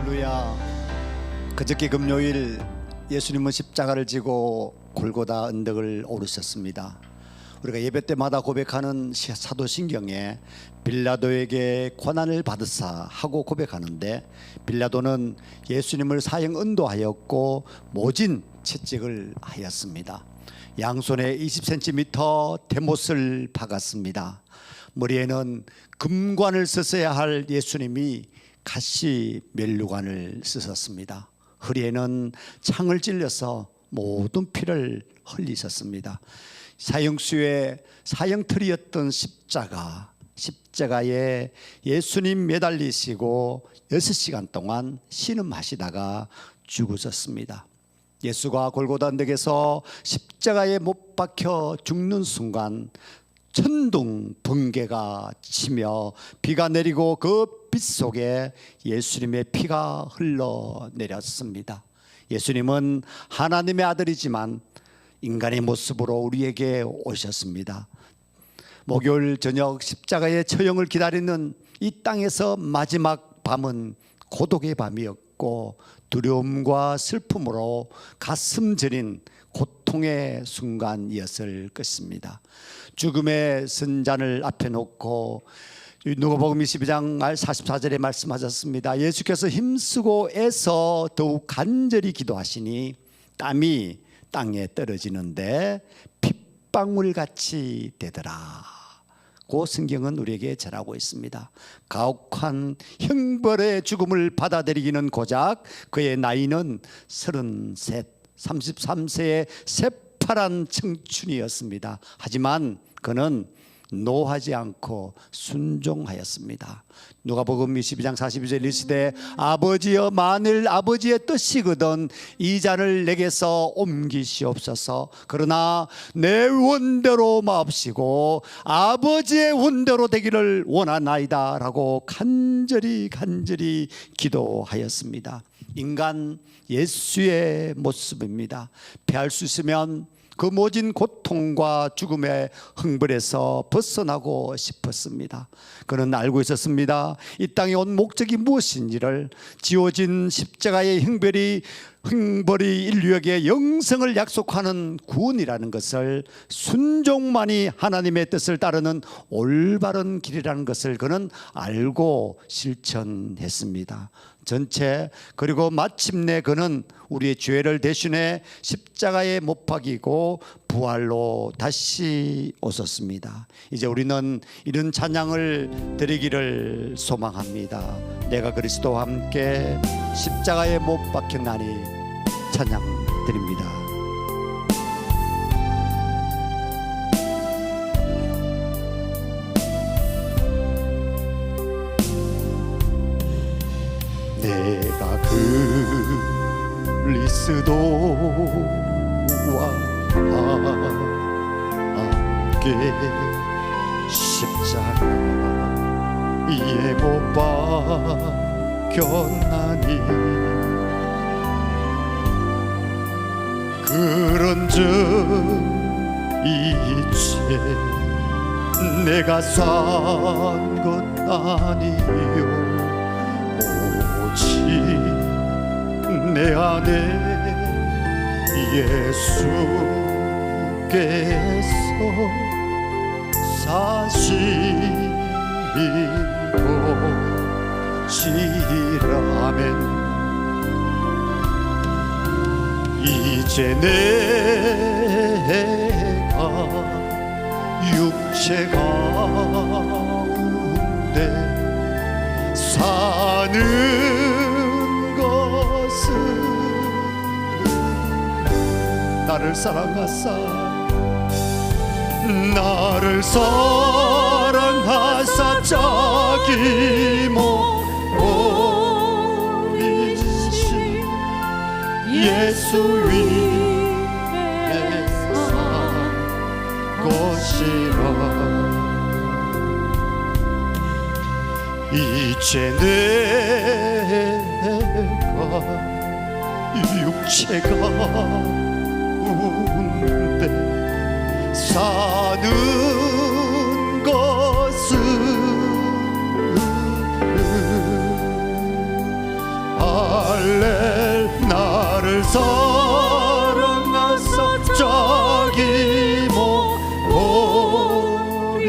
할렐루야. 그저께 금요일 예수님은 십자가를 지고 골고다 언덕을 오르셨습니다. 우리가 예배 때마다 고백하는 사도신경에 빌라도에게 고난을 받으사 하고 고백하는데, 빌라도는 예수님을 사형 은도하였고 모진 채찍을 하였습니다. 양손에 20cm 대못을 박았습니다. 머리에는 금관을 쓰셔야 할 예수님이 가시 면류관을 쓰셨습니다. 허리에는 창을 찔려서 모든 피를 흘리셨습니다. 사형수의 사형틀이었던 십자가에 예수님 매달리시고 6시간 동안 신음하시다가 죽으셨습니다. 예수가 골고다 언덕에서 십자가에 못 박혀 죽는 순간 천둥 번개가 치며 비가 내리고 그 빛 속에 예수님의 피가 흘러내렸습니다. 예수님은 하나님의 아들이지만 인간의 모습으로 우리에게 오셨습니다. 목요일 저녁 십자가의 처형을 기다리는 이 땅에서 마지막 밤은 고독의 밤이었고 두려움과 슬픔으로 가슴 저린 고통의 순간이었을 것입니다. 죽음의 선잔을 앞에 놓고 누가복음 22장 44절에 말씀하셨습니다. 예수께서 힘쓰고 애써 더욱 간절히 기도하시니 땀이 땅에 떨어지는데 핏방울같이 되더라. 그 성경은 우리에게 전하고 있습니다. 가혹한 형벌의 죽음을 받아들이기는 고작 그의 나이는 33세의 새파란 청춘이었습니다. 하지만 그는 노하지 않고 순종하였습니다. 누가복음 22장 42절 이르시되 아버지여, 만일 아버지의 뜻이거든 이 잔을 내게서 옮기시옵소서. 그러나 내 원대로 마옵시고 아버지의 원대로 되기를 원하나이다 라고 간절히 기도하였습니다. 인간 예수의 모습입니다. 피할 수 있으면 그 모진 고통과 죽음의 흥벌에서 벗어나고 싶었습니다. 그는 알고 있었습니다. 이 땅에 온 목적이 무엇인지를. 지어진 십자가의 형벌이 인류에게 영생을 약속하는 구원이라는 것을, 순종만이 하나님의 뜻을 따르는 올바른 길이라는 것을 그는 알고 실천했습니다. 그리고 마침내 그는 우리의 죄를 대신해 십자가에 못 박이고 부활로 다시 오셨습니다. 이제 우리는 이런 찬양을 드리기를 소망합니다. 내가 그리스도와 함께 십자가에 못 박혔나니 찬양 드립니다. 내가 그리스도와 함께 십자가에 못 박혔나니 그런즉 이제 내가 산 것 아니요 내 안에 예수께서 사신 것이라면 이제 내가 육체 가운데 사는 나를 사랑하사 자기 몸 버리신 예수 위에 산 것이라. 이제 내가 육체 가운데 사는 것은 사랑하사 자기 몸 버리신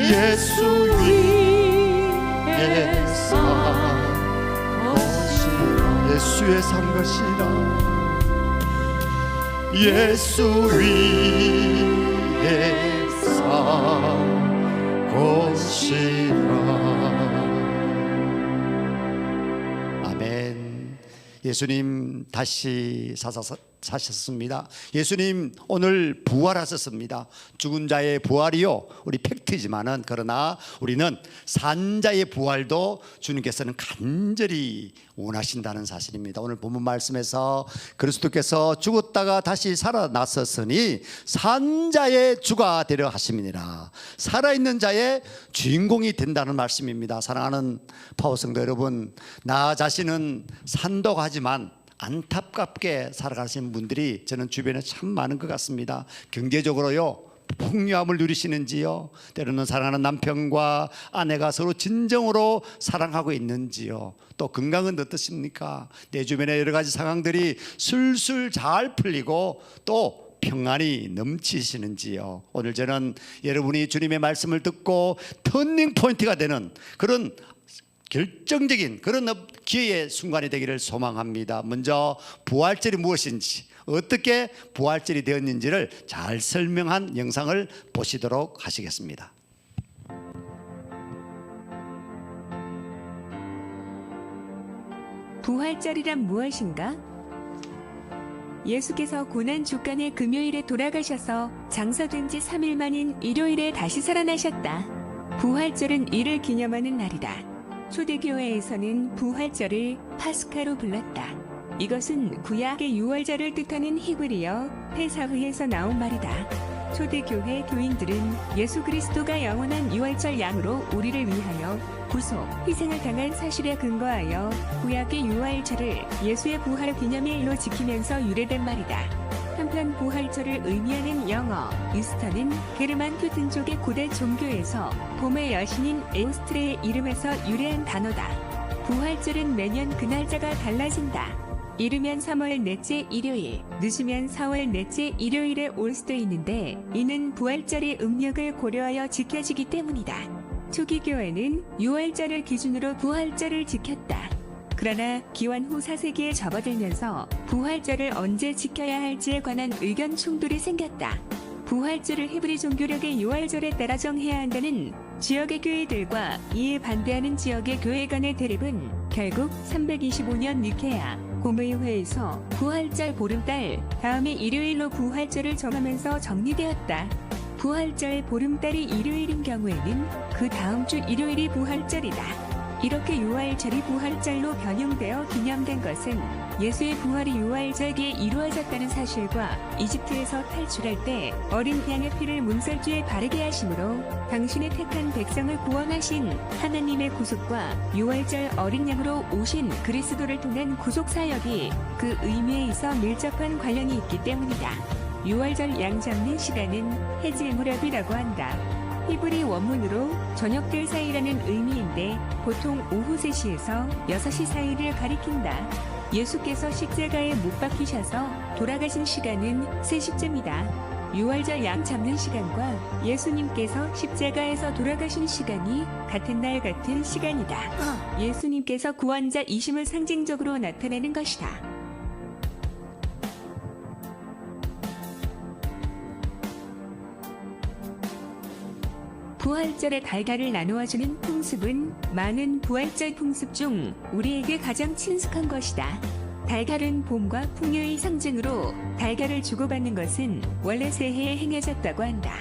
예수 위에 산 것이라. 예수의 산 것이라. 예수 위에 산 것이라. 아멘. 예수님 다시 사셨습니다. 예수님 오늘 부활하셨습니다. 죽은 자의 부활이요, 우리 팩트지만은, 그러나 우리는 산 자의 부활도 주님께서는 간절히 원하신다는 사실입니다. 오늘 본문 말씀에서 그리스도께서 죽었다가 다시 살아났었으니 산 자의 주가 되려 하심이니라. 살아있는 자의 주인공이 된다는 말씀입니다. 사랑하는 파워성도 여러분, 나 자신은 산독하지만 안타깝게 살아가시는 분들이 저는 주변에 참 많은 것 같습니다. 경제적으로요, 풍요함을 누리시는지요? 때로는 사랑하는 남편과 아내가 서로 진정으로 사랑하고 있는지요? 또 건강은 어떻습니까? 내 주변에 여러 가지 상황들이 술술 잘 풀리고 또 평안이 넘치시는지요? 오늘 저는 여러분이 주님의 말씀을 듣고 터닝 포인트가 되는 그런 결정적인 그런 기회의 순간이 되기를 소망합니다. 먼저 부활절이 무엇인지, 어떻게 부활절이 되었는지를 잘 설명한 영상을 보시도록 하시겠습니다. 부활절이란 무엇인가? 예수께서 고난 주간의 금요일에 돌아가셔서 장사된 지 3일 만인 일요일에 다시 살아나셨다. 부활절은 이를 기념하는 날이다. 초대교회에서는 부활절을 파스카로 불렀다. 이것은 구약의 유월절을 뜻하는 히브리어 페사흐에서 나온 말이다. 초대교회 교인들은 예수 그리스도가 영원한 유월절 양으로 우리를 위하여 구속, 희생을 당한 사실에 근거하여 구약의 유월절을 예수의 부활 기념의 일로 지키면서 유래된 말이다. 한편 부활절을 의미하는 영어 이스터는 게르만 교든족의 고대 종교에서 봄의 여신인 에오스트레의 이름에서 유래한 단어다. 부활절은 매년 그 날짜가 달라진다. 이르면 3월 넷째 일요일, 늦으면 4월 넷째 일요일에 올 수도 있는데 이는 부활절의 음력을 고려하여 지켜지기 때문이다. 초기 교회는 유월절을 기준으로 부활절을 지켰다. 그러나 기원 후 4세기에 접어들면서 부활절을 언제 지켜야 할지에 관한 의견 충돌이 생겼다. 부활절을 히브리 종교력의 유월절에 따라 정해야 한다는 지역의 교회들과 이에 반대하는 지역의 교회 간의 대립은 결국 325년 니케아 공의회에서 부활절 보름달 다음의 일요일로 부활절을 정하면서 정리되었다. 부활절 보름달이 일요일인 경우에는 그 다음 주 일요일이 부활절이다. 이렇게 유월절이 부활절로 변형되어 기념된 것은 예수의 부활이 유월절기에 이루어졌다는 사실과 이집트에서 탈출할 때 어린 양의 피를 문설주에 바르게 하심으로 당신의 택한 백성을 구원하신 하나님의 구속과 유월절 어린 양으로 오신 그리스도를 통한 구속 사역이 그 의미에 있어 밀접한 관련이 있기 때문이다. 유월절 양 잡는 시간은 해질 무렵이라고 한다. 히브리 원문으로 저녁들 사이라는 의미인데 보통 오후 3시에서 6시 사이를 가리킨다. 예수께서 십자가에 못 박히셔서 돌아가신 시간은 3시쯤이다. 유월절 양 잡는 시간과 예수님께서 십자가에서 돌아가신 시간이 같은 날 같은 시간이다. 예수님께서 구원자이심을 상징적으로 나타내는 것이다. 부활절의 달걀을 나누어주는 풍습은 많은 부활절 풍습 중 우리에게 가장 친숙한 것이다. 달걀은 봄과 풍요의 상징으로 달걀을 주고받는 것은 원래 새해에 행해졌다고 한다.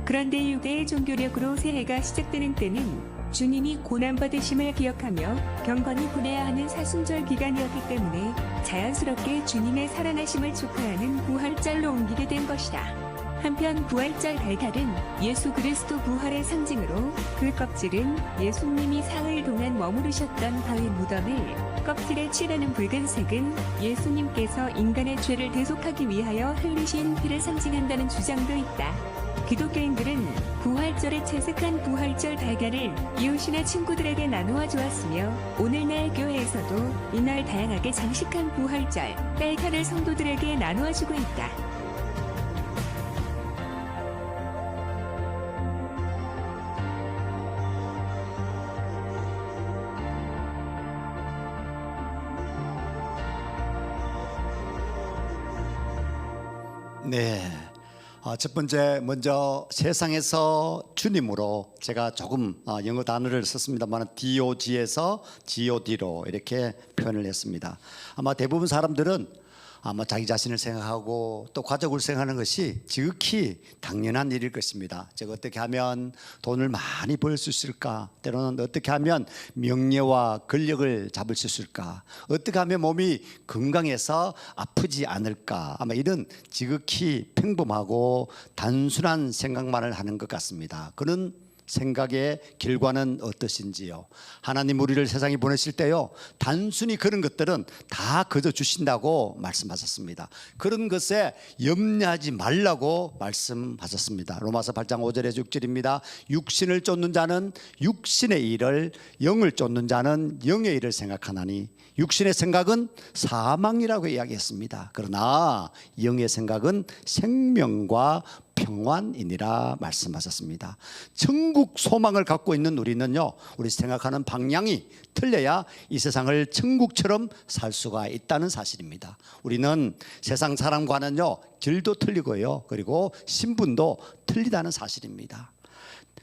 그런데 유대의 종교력으로 새해가 시작되는 때는 주님이 고난받으심을 기억하며 경건히 보내야 하는 사순절 기간이었기 때문에 자연스럽게 주님의 살아나심을 축하하는 부활절로 옮기게 된 것이다. 한편 부활절 달걀은 예수 그리스도 부활의 상징으로 그 껍질은 예수님이 사흘 동안 머무르셨던 바위 무덤을, 껍질에 칠하는 붉은색은 예수님께서 인간의 죄를 대속하기 위하여 흘리신 피를 상징한다는 주장도 있다. 기독교인들은 부활절에 채색한 부활절 달걀을 이웃이나 친구들에게 나누어 주었으며 오늘날 교회에서도 이날 다양하게 장식한 부활절 달걀을 성도들에게 나누어 주고 있다. 네. 첫 번째 먼저 세상에서 주님으로 제가 조금 영어 단어를 썼습니다만 DOG에서 GOD로 이렇게 표현을 했습니다. 아마 대부분 사람들은 아마 자기 자신을 생각하고 또 가족을 생각하는 것이 지극히 당연한 일일 것입니다. 제가 어떻게 하면 돈을 많이 벌 수 있을까? 때로는 어떻게 하면 명예와 권력을 잡을 수 있을까? 어떻게 하면 몸이 건강해서 아프지 않을까? 아마 이런 지극히 평범하고 단순한 생각만을 하는 것 같습니다. 그런 생각의 결과는 어떠신지요? 하나님 우리를 세상에 보내실 때요, 단순히 그런 것들은 다 거저 주신다고 말씀하셨습니다. 그런 것에 염려하지 말라고 말씀하셨습니다. 로마서 8장 5절에서 6절입니다. 육신을 쫓는 자는 육신의 일을, 영을 쫓는 자는 영의 일을 생각하나니 육신의 생각은 사망이라고 이야기했습니다. 그러나 영의 생각은 생명과 평안이니라 말씀하셨습니다. 천국 소망을 갖고 있는 우리는요, 우리 생각하는 방향이 틀려야 이 세상을 천국처럼 살 수가 있다는 사실입니다. 우리는 세상 사람과는요, 길도 틀리고요, 그리고 신분도 틀리다는 사실입니다.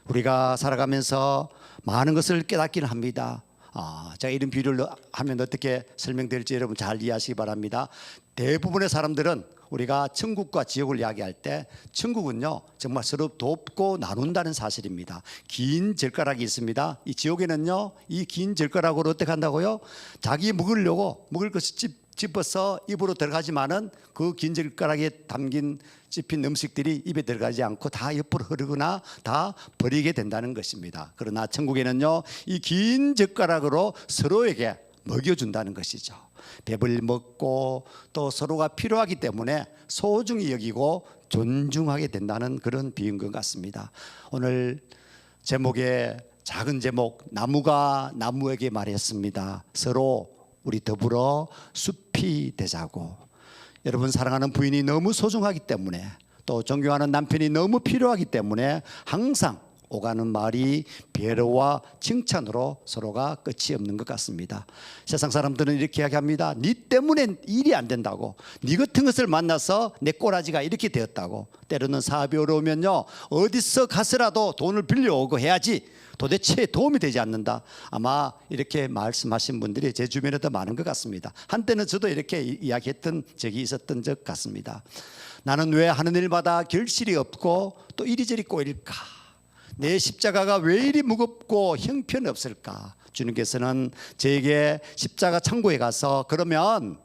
우리가 살아가면서 많은 것을 깨닫기는 합니다. 제가 이런 비유를 하면 어떻게 설명될지 여러분 잘 이해하시기 바랍니다. 대부분의 사람들은 우리가 천국과 지옥을 이야기할 때 천국은요, 정말 서로 돕고 나눈다는 사실입니다. 긴 젓가락이 있습니다. 이 지옥에는요, 이 긴 젓가락으로 어떻게 한다고요? 자기 먹을 것을 집어서 입으로 들어가지만은 그 긴 젓가락에 담긴 찝힌 음식들이 입에 들어가지 않고 다 옆으로 흐르거나 다 버리게 된다는 것입니다. 그러나 천국에는요, 이 긴 젓가락으로 서로에게 먹여준다는 것이죠. 배불리 먹고 또 서로가 필요하기 때문에 소중히 여기고 존중하게 된다는 그런 비유인 것 같습니다. 오늘 제목에 작은 제목, 나무가 나무에게 말했습니다. 서로 우리 더불어 숲이 되자고. 여러분, 사랑하는 부인이 너무 소중하기 때문에 또 존경하는 남편이 너무 필요하기 때문에 항상 오가는 말이 배려와 칭찬으로 서로가 끝이 없는 것 같습니다. 세상 사람들은 이렇게 이야기합니다. 네 때문에 일이 안 된다고, 네 같은 것을 만나서 내 꼬라지가 이렇게 되었다고. 때로는 사업이 어려우면요, 어디서 가서라도 돈을 빌려오고 해야지 도대체 도움이 되지 않는다. 아마 이렇게 말씀하신 분들이 제 주변에 더 많은 것 같습니다. 한때는 저도 이렇게 이야기했던 적이 있었던 것 같습니다. 나는 왜 하는 일마다 결실이 없고 또 이리저리 꼬일까? 내 십자가가 왜 이리 무겁고 형편없을까? 주님께서는 저에게 십자가 창고에 가서 그러면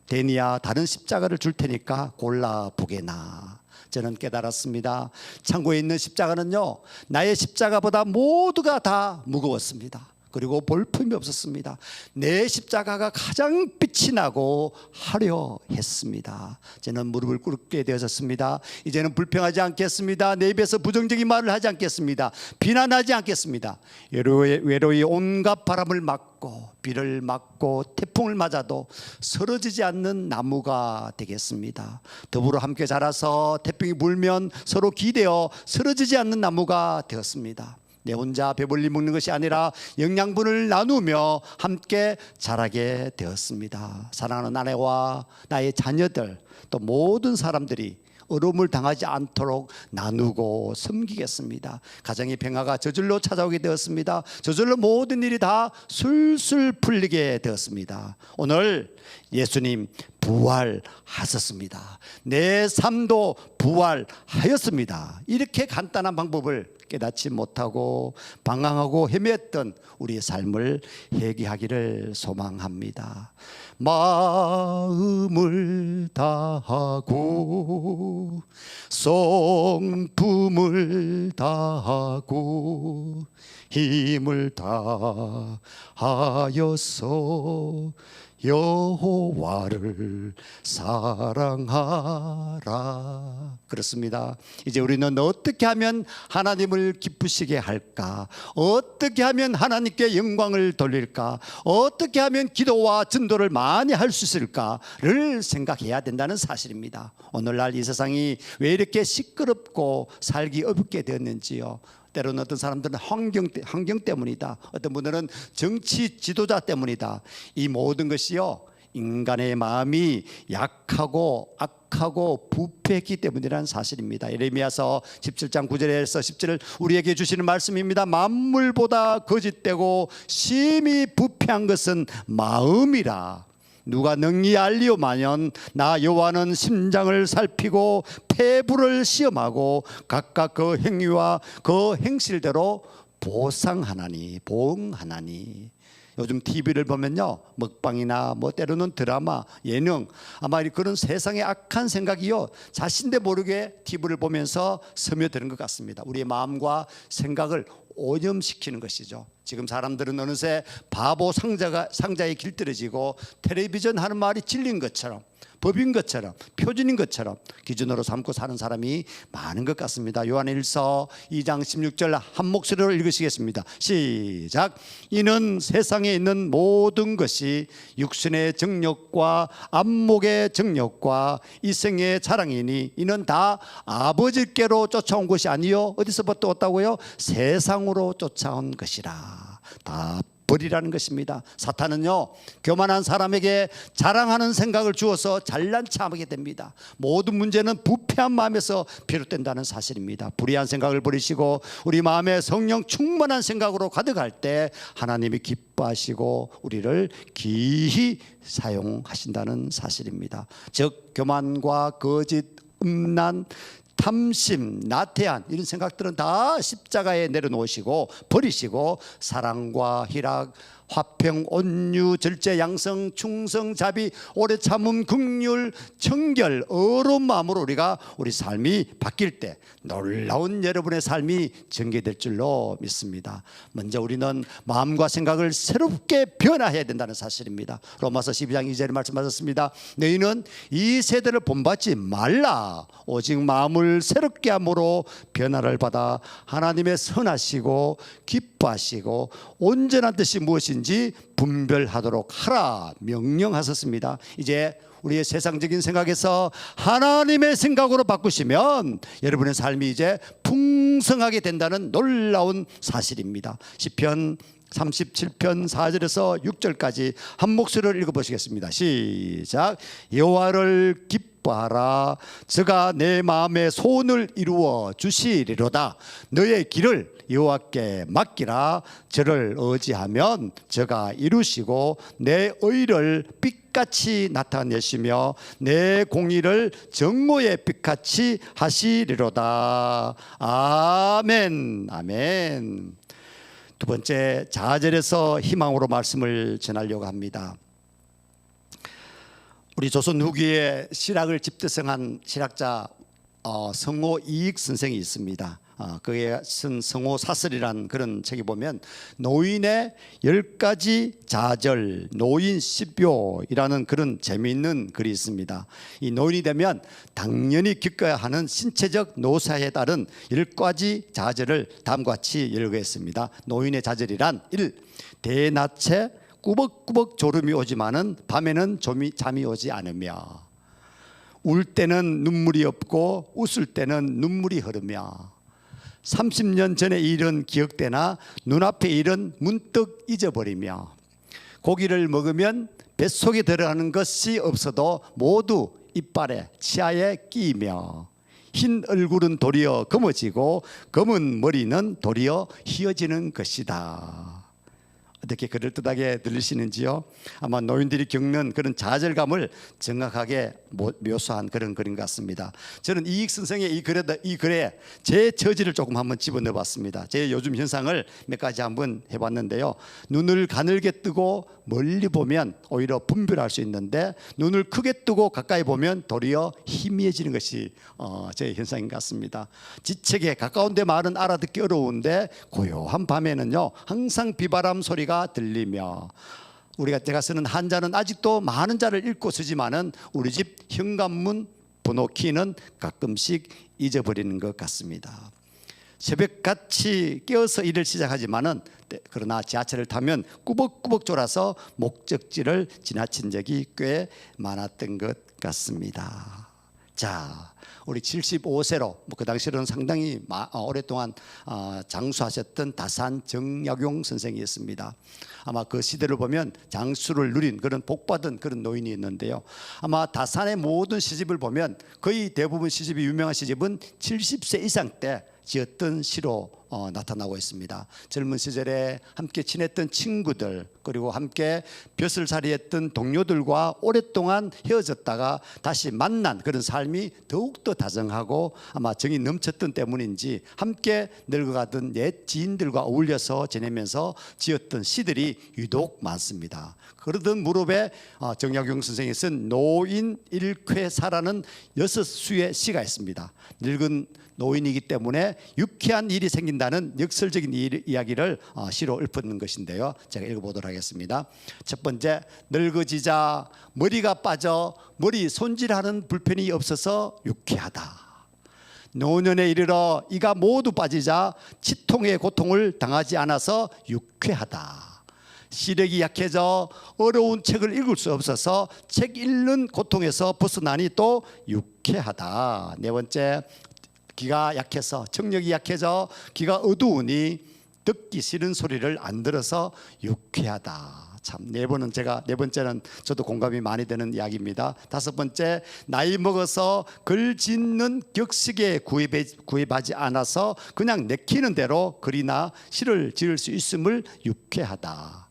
데니야, 다른 십자가를 줄 테니까 골라보게나. 저는 깨달았습니다. 창고에 있는 십자가는요, 나의 십자가보다 모두가 다 무거웠습니다. 그리고 볼품이 없었습니다. 내 십자가가 가장 빛이 나고 화려했습니다. 저는 무릎을 꿇게 되었습니다. 이제는 불평하지 않겠습니다. 내 입에서 부정적인 말을 하지 않겠습니다. 비난하지 않겠습니다. 외로이 온갖 바람을 맞고 비를 맞고 태풍을 맞아도 쓰러지지 않는 나무가 되겠습니다. 더불어 함께 자라서 태풍이 불면 서로 기대어 쓰러지지 않는 나무가 되었습니다. 내 혼자 배불리 먹는 것이 아니라 영양분을 나누며 함께 자라게 되었습니다. 사랑하는 아내와 나의 자녀들 또 모든 사람들이 어려움을 당하지 않도록 나누고 섬기겠습니다. 가정의 평화가 저절로 찾아오게 되었습니다. 저절로 모든 일이 다 술술 풀리게 되었습니다. 오늘 예수님 부활하셨습니다. 내 삶도 부활하였습니다. 이렇게 간단한 방법을 깨닫지 못하고 방황하고 헤맸던 우리의 삶을 회개하기를 소망합니다. 마음을 다하고 성품을 다하고 힘을 다하여서 여호와를 사랑하라. 그렇습니다. 이제 우리는 어떻게 하면 하나님을 기쁘시게 할까? 어떻게 하면 하나님께 영광을 돌릴까? 어떻게 하면 기도와 전도를 많이 할 수 있을까를 생각해야 된다는 사실입니다. 오늘날 이 세상이 왜 이렇게 시끄럽고 살기 어렵게 되었는지요. 때로는 어떤 사람들은 환경 때문이다. 어떤 분들은 정치 지도자 때문이다. 이 모든 것이요, 인간의 마음이 약하고 악하고 부패했기 때문이라는 사실입니다. 예레미야서 17장 9절에서 10절을 우리에게 주시는 말씀입니다. 만물보다 거짓되고 심히 부패한 것은 마음이라. 누가 능히 알리오마년 나 여호와는 심장을 살피고 폐부를 시험하고 각각 그 행위와 그 행실대로 보상하나니, 보응하나니. 요즘 TV를 보면요, 먹방이나 뭐 때로는 드라마, 예능, 아마 그런 세상의 악한 생각이요, 자신도 모르게 TV를 보면서 스며드는 것 같습니다. 우리의 마음과 생각을 오염시키는 것이죠. 지금 사람들은 어느새 바보 상자에 길들여지고 텔레비전 하는 말이 진리인 것처럼, 법인 것처럼, 표준인 것처럼 기준으로 삼고 사는 사람이 많은 것 같습니다. 요한일서 2장 16절 한 목소리로 읽으시겠습니다. 시작. 이는 세상에 있는 모든 것이 육신의 정욕과 안목의 정욕과 이생의 자랑이니 이는 다 아버지께로 쫓아온 것이 아니요 어디서부터 왔다고요? 세상으로 쫓아온 것이라. 다 버리라는 것입니다. 사탄은요, 교만한 사람에게 자랑하는 생각을 주어서 잘난 척하게 됩니다. 모든 문제는 부패한 마음에서 비롯된다는 사실입니다. 불의한 생각을 버리시고 우리 마음에 성령 충만한 생각으로 가득할 때 하나님이 기뻐하시고 우리를 기히 사용하신다는 사실입니다. 즉 교만과 거짓, 음란, 탐심, 나태한 이런 생각들은 다 십자가에 내려놓으시고 버리시고 사랑과 희락, 화평, 온유, 절제, 양성, 충성, 자비, 오래 참음, 긍휼, 청결, 어려운 마음으로 우리가 우리 삶이 바뀔 때 놀라운 여러분의 삶이 전개될 줄로 믿습니다. 먼저 우리는 마음과 생각을 새롭게 변화해야 된다는 사실입니다. 로마서 12장 2절에 말씀하셨습니다. 너희는 이 세대를 본받지 말라. 오직 마음을 새롭게 함으로 변화를 받아 하나님의 선하시고 기뻐하시고 온전한 뜻이 무엇인지 분별하도록 하라 명령하셨습니다. 이제 우리의 세상적인 생각에서 하나님의 생각으로 바꾸시면 여러분의 삶이 이제 풍성하게 된다는 놀라운 사실입니다. 시편 37편 4절에서 6절까지 한 목소리로 읽어보시겠습니다. 시작. 여호와를 기뻐하라. 저가 내 마음의 소원을 이루어 주시리로다. 너의 길을 여호와께 맡기라. 저를 의지하면 저가 이루시고 내 의를 빛같이 나타내시며 내 공의를 정오의 빛같이 하시리로다. 아멘. 아멘. 두 번째, 자절에서 희망으로 말씀을 전하려고 합니다. 우리 조선 후기에 실학을 집대성한 실학자 성호 이익 선생이 있습니다. 그에 쓴 성호 사설이라는 그런 책에 보면 노인의 10가지 자절, 노인 10묘이라는 그런 재미있는 글이 있습니다. 이 노인이 되면 당연히 겪어야 하는 신체적 노사에 따른 10가지 자절을 다음과 같이 열거했습니다. 노인의 자절이란 1. 대낮에 꾸벅꾸벅 졸음이 오지만은 밤에는 잠이 오지 않으며, 울 때는 눈물이 없고 웃을 때는 눈물이 흐르며, 30년 전의 일은 기억되나 눈앞의 일은 문득 잊어버리며, 고기를 먹으면 뱃속에 들어가는 것이 없어도 모두 이빨에 치아에 끼이며, 흰 얼굴은 도리어 검어지고 검은 머리는 도리어 휘어지는 것이다. 어떻게 그럴듯하게 들리시는지요? 아마 노인들이 겪는 그런 좌절감을 정확하게 묘사한 그런 글인 것 같습니다. 저는 이익 선생의 이 글에 제 처지를 조금 한번 집어넣어 봤습니다. 제 요즘 현상을 몇 가지 한번 해봤는데요. 눈을 가늘게 뜨고 멀리 보면 오히려 분별할 수 있는데, 눈을 크게 뜨고 가까이 보면 도리어 희미해지는 것이 제 현상인 것 같습니다. 지책에 가까운데 말은 알아듣기 어려운데 고요한 밤에는요 항상 비바람 소리가 들리며, 제가 쓰는 한자는 아직도 많은 자를 읽고 쓰지만은 우리 집 현관문 번호 키는 가끔씩 잊어버리는 것 같습니다. 새벽같이 깨어서 일을 시작하지만은 그러나 지하철을 타면 꾸벅꾸벅 졸아서 목적지를 지나친 적이 꽤 많았던 것 같습니다. 자, 우리 75세로 그 당시로는 상당히 오랫동안 장수하셨던 다산 정약용 선생이었습니다. 아마 그 시대를 보면 장수를 누린 그런 복받은 그런 노인이었는데요. 아마 다산의 모든 시집을 보면 거의 대부분 시집이 유명한 시집은 70세 이상 때 지었던 시로 나타나고 있습니다. 젊은 시절에 함께 지냈던 친구들 그리고 함께 벼슬살이했던 동료들과 오랫동안 헤어졌다가 다시 만난 그런 삶이 더욱더 다정하고 아마 정이 넘쳤던 때문인지 함께 늙어가던 옛 지인들과 어울려서 지내면서 지었던 시들이 유독 많습니다. 그러던 무렵에 정약용 선생이 쓴 노인 일쾌사라는 6수의 시가 있습니다. 늙은 노인이기 때문에 유쾌한 일이 생긴다는 역설적인 이야기를 시로 읊는 것인데요. 제가 읽어보도록 하겠습니다. 첫 번째, 늙어지자 머리가 빠져 머리 손질하는 불편이 없어서 유쾌하다. 노년에 이르러 이가 모두 빠지자 치통의 고통을 당하지 않아서 유쾌하다. 시력이 약해져 어려운 책을 읽을 수 없어서 책 읽는 고통에서 벗어나니 또 유쾌하다. 네 번째, 귀가 약해서 청력이 약해져 귀가 어두우니 듣기 싫은 소리를 안 들어서 유쾌하다. 참 네 번째는 저도 공감이 많이 되는 이야기입니다. 다섯 번째, 나이 먹어서 글 짓는 격식에 구입하지 않아서 그냥 내키는 대로 글이나 시를 지을 수 있음을 유쾌하다.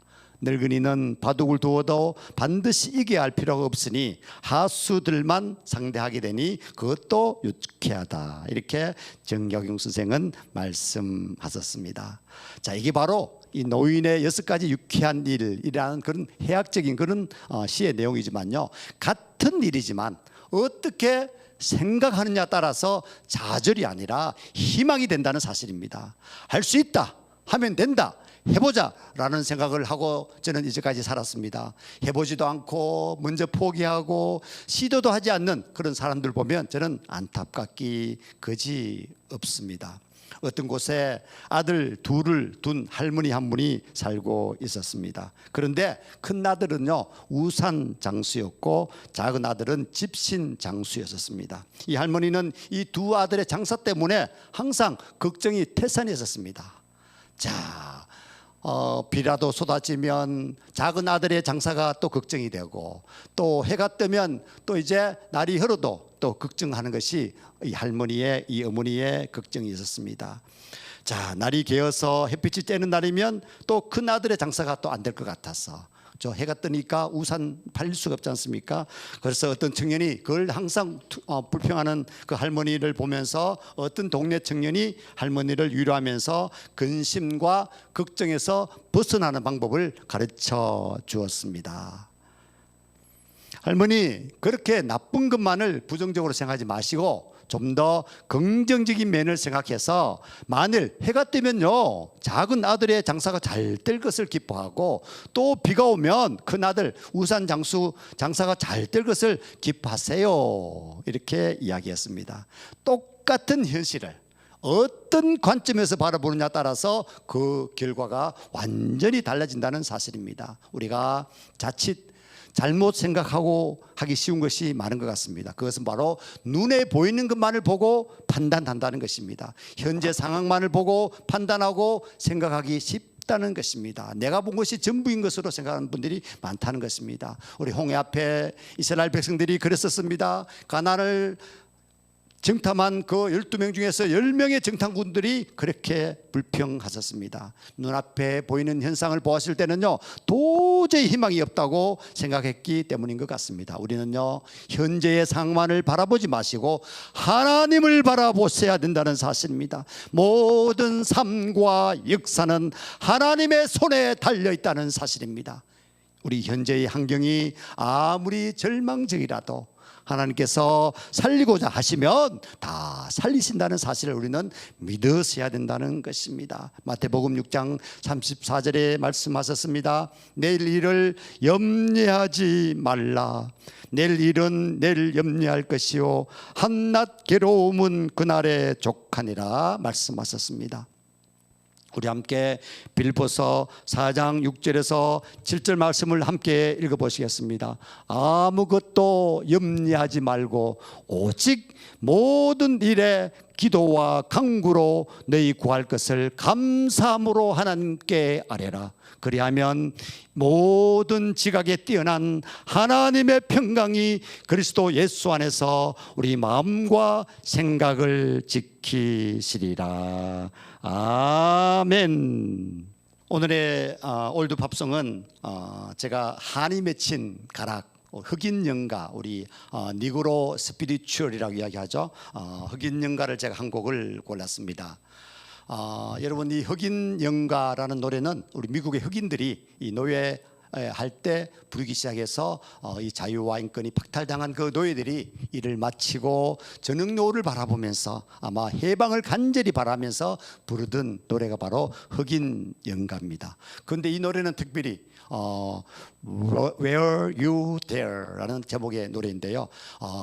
늙은이는 바둑을 두어도 반드시 이겨야 할 필요가 없으니 하수들만 상대하게 되니 그것도 유쾌하다. 이렇게 정약용 선생은 말씀하셨습니다. 자, 이게 바로 이 노인의 6가지 유쾌한 일이라는 그런 해학적인 그런 시의 내용이지만요, 같은 일이지만 어떻게 생각하느냐 따라서 좌절이 아니라 희망이 된다는 사실입니다. 할 수 있다 하면 된다, 해보자 라는 생각을 하고 저는 이제까지 살았습니다. 해보지도 않고 먼저 포기하고 시도도 하지 않는 그런 사람들 보면 저는 안타깝기 그지 없습니다. 어떤 곳에 아들 둘을 둔 할머니 한 분이 살고 있었습니다. 그런데 큰 아들은요 우산 장수였고 작은 아들은 집신 장수였었습니다. 이 할머니는 이 두 아들의 장사 때문에 항상 걱정이 태산이었습니다. 자, 비라도 쏟아지면 작은 아들의 장사가 또 걱정이 되고, 또 해가 뜨면 또 이제 날이 흐려도 또 걱정하는 것이 이 할머니의, 이 어머니의 걱정이 있었습니다. 자, 날이 개어서 햇빛이 쬐는 날이면 또 큰 아들의 장사가 또 안 될 것 같아서 저 해가 뜨니까 우산 팔릴 수가 없지 않습니까? 그래서 어떤 청년이 그걸 항상 불평하는 그 할머니를 보면서 어떤 동네 청년이 할머니를 위로하면서 근심과 걱정에서 벗어나는 방법을 가르쳐 주었습니다. 할머니, 그렇게 나쁜 것만을 부정적으로 생각하지 마시고 좀 더 긍정적인 면을 생각해서 만일 해가 뜨면요 작은 아들의 장사가 잘 될 것을 기뻐하고, 또 비가 오면 큰 아들 우산 장사가 잘 될 것을 기뻐하세요. 이렇게 이야기했습니다. 똑같은 현실을 어떤 관점에서 바라보느냐 따라서 그 결과가 완전히 달라진다는 사실입니다. 우리가 자칫 잘못 생각하고 하기 쉬운 것이 많은 것 같습니다. 그것은 바로 눈에 보이는 것만을 보고 판단한다는 것입니다. 현재 상황만을 보고 판단하고 생각하기 쉽다는 것입니다. 내가 본 것이 전부인 것으로 생각하는 분들이 많다는 것입니다. 우리 홍해 앞에 이스라엘 백성들이 그랬었습니다. 가나안을 정탐한 그 12명 중에서 10명의 정탐꾼들이 그렇게 불평하셨습니다. 눈앞에 보이는 현상을 보았을 때는요 도저히 희망이 없다고 생각했기 때문인 것 같습니다. 우리는요 현재의 상황만을 바라보지 마시고 하나님을 바라보셔야 된다는 사실입니다. 모든 삶과 역사는 하나님의 손에 달려있다는 사실입니다. 우리 현재의 환경이 아무리 절망적이라도 하나님께서 살리고자 하시면 다 살리신다는 사실을 우리는 믿으셔야 된다는 것입니다. 마태복음 6장 34절에 말씀하셨습니다. 내일 일을 염려하지 말라. 내일 일은 내일 염려할 것이요 한낱 괴로움은 그날에 족하니라 말씀하셨습니다. 우리 함께 빌보서 4장 6절에서 7절 말씀을 함께 읽어보시겠습니다. 아무것도 염려하지 말고 오직 모든 일에 기도와 간구로 너희 구할 것을 감사함으로 하나님께 아뢰라. 그리하면 모든 지각에 뛰어난 하나님의 평강이 그리스도 예수 안에서 우리 마음과 생각을 지키시리라. 아멘. 오늘의 올드 팝송은 제가 한이 맺힌 가락, 흑인 연가, 우리 니그로 스피리추얼이라고 이야기하죠. 흑인 연가를 제가 한 곡을 골랐습니다. 여러분, 이 흑인 연가라는 노래는 우리 미국의 흑인들이 이 노예 할 때 부르기 시작해서 이 자유와 인권이 박탈당한 그 노예들이 일을 마치고 저녁 노을을 바라보면서 아마 해방을 간절히 바라면서 부르던 노래가 바로 흑인 연가입니다. 그런데 이 노래는 특별히 Were You There? 라는 제목의 노래인데요.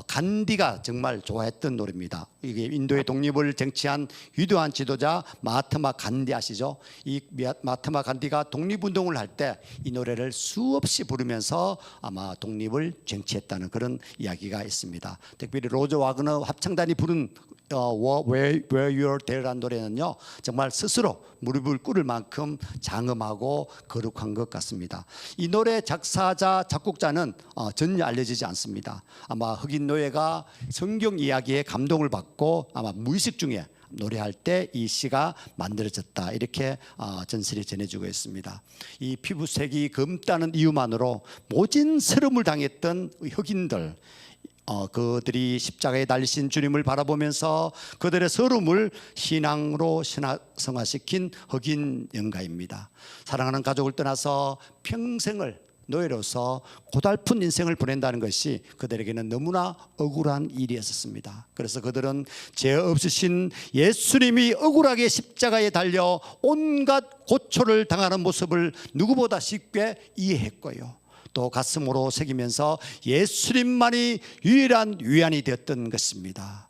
간디가 정말 좋아했던 노래입니다. 이게 인도의 독립을 쟁취한 위대한 지도자 마하트마 간디 아시죠? 이 마하트마 간디가 독립운동을 할 때 이 노래를 수없이 부르면서 아마 독립을 쟁취했다는 그런 이야기가 있습니다. 특별히 로저 와그너 합창단이 부른 Where You're There라는 노래는요, 정말 스스로 무릎을 꿇을 만큼 장엄하고 거룩한 것 같습니다. 이 노래 작사자 작곡자는 전혀 알려지지 않습니다. 아마 흑인 노예가 성경 이야기에 감동을 받고 아마 무의식 중에 노래할 때 이 시가 만들어졌다, 이렇게 전설이 전해지고 있습니다. 이 피부색이 검다는 이유만으로 모진 세름을 당했던 흑인들, 그들이 십자가에 달리신 주님을 바라보면서 그들의 서름을 신앙으로 신화성화시킨 흑인 연가입니다. 사랑하는 가족을 떠나서 평생을 노예로서 고달픈 인생을 보낸다는 것이 그들에게는 너무나 억울한 일이었습니다. 그래서 그들은 죄 없으신 예수님이 억울하게 십자가에 달려 온갖 고초를 당하는 모습을 누구보다 쉽게 이해했고요, 또 가슴으로 새기면서 예수님만이 유일한 위안이 되었던 것입니다.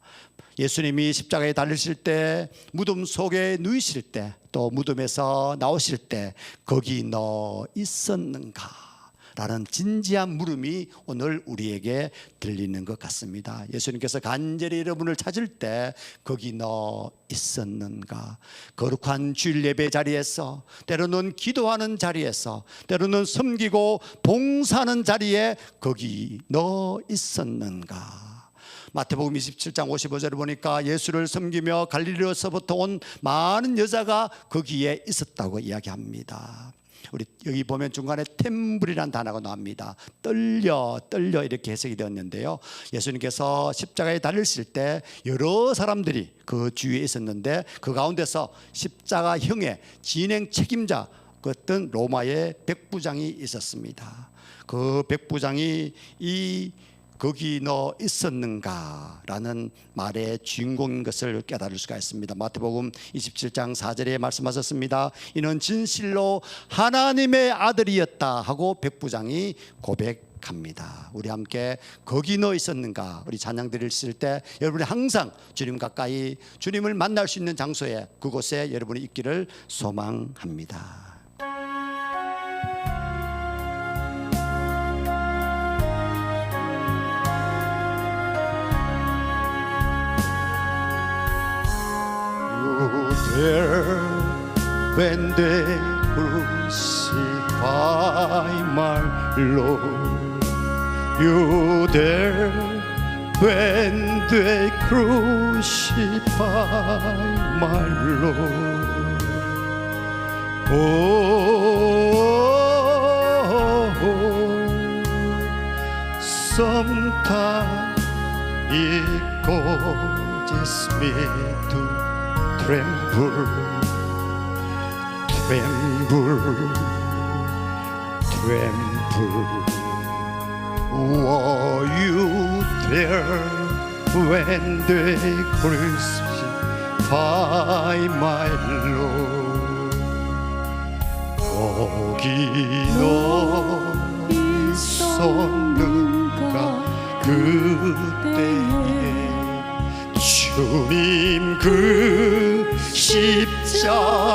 예수님이 십자가에 달리실 때, 무덤 속에 누이실 때, 또 무덤에서 나오실 때 거기 너 있었는가? 라는 진지한 물음이 오늘 우리에게 들리는 것 같습니다. 예수님께서 간절히 여러분을 찾을 때 거기 너 있었는가? 거룩한 주일 예배 자리에서, 때로는 기도하는 자리에서, 때로는 섬기고 봉사하는 자리에 거기 너 있었는가? 마태복음 27장 55절을 보니까 예수를 섬기며 갈릴리로서부터 온 많은 여자가 거기에 있었다고 이야기합니다. 우리 여기 보면 중간에 템블이라는 단어가 나옵니다. 떨려 이렇게 해석이 되었는데요, 예수님께서 십자가에 달리실 때 여러 사람들이 그 주위에 있었는데 그 가운데서 십자가형의 진행 책임자, 그 어떤 로마의 백부장이 있었습니다. 그 백부장이 거기 너 있었는가? 라는 말의 주인공인 것을 깨달을 수가 있습니다. 마태복음 27장 4절에 말씀하셨습니다. 이는 진실로 하나님의 아들이었다 하고 백부장이 고백합니다. 우리 함께 거기 너 있었는가? 우리 찬양 드릴 때 여러분이 항상 주님 가까이, 주님을 만날 수 있는 장소에, 그곳에 여러분이 있기를 소망합니다. There when they crucify my Lord, you there when they crucify my Lord. Oh, sometimes it causes me to tremble, tremble, tremble. Were you there when they crucify my Lord. 거기 너 있었는가 그때에 주님 그 십자가에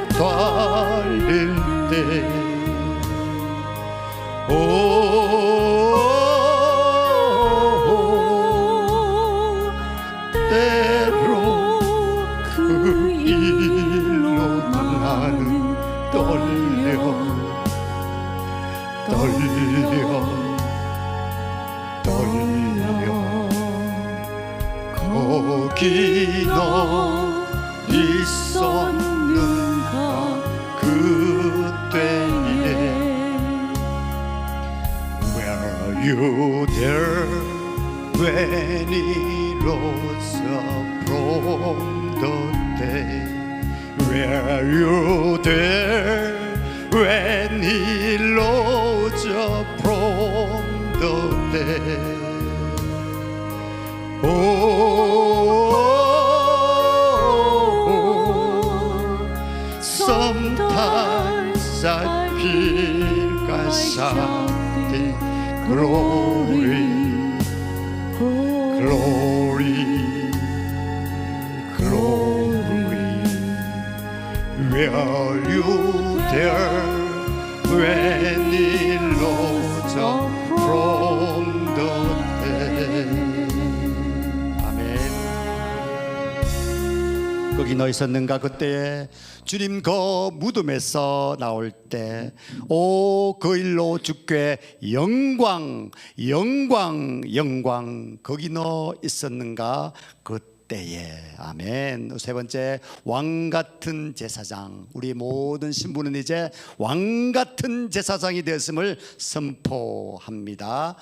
달릴 때 때로 그 일로 나는 떨려 거기 너 있었는가 그때에 Were you there when he rose up from the dead? Were you there when he rose up from the dead? Sometimes I feel something glory. Were you there when he rose up from the dead? 아멘. 거기 너 있었는가 그때에 주님 그 무덤에서 나올 때 오 그 일로 주께 영광 거기 너 있었는가 그때에 아멘. 세 번째 왕 같은 제사장 우리 모든 신부는 이제 왕 같은 제사장이 되었음을 선포합니다.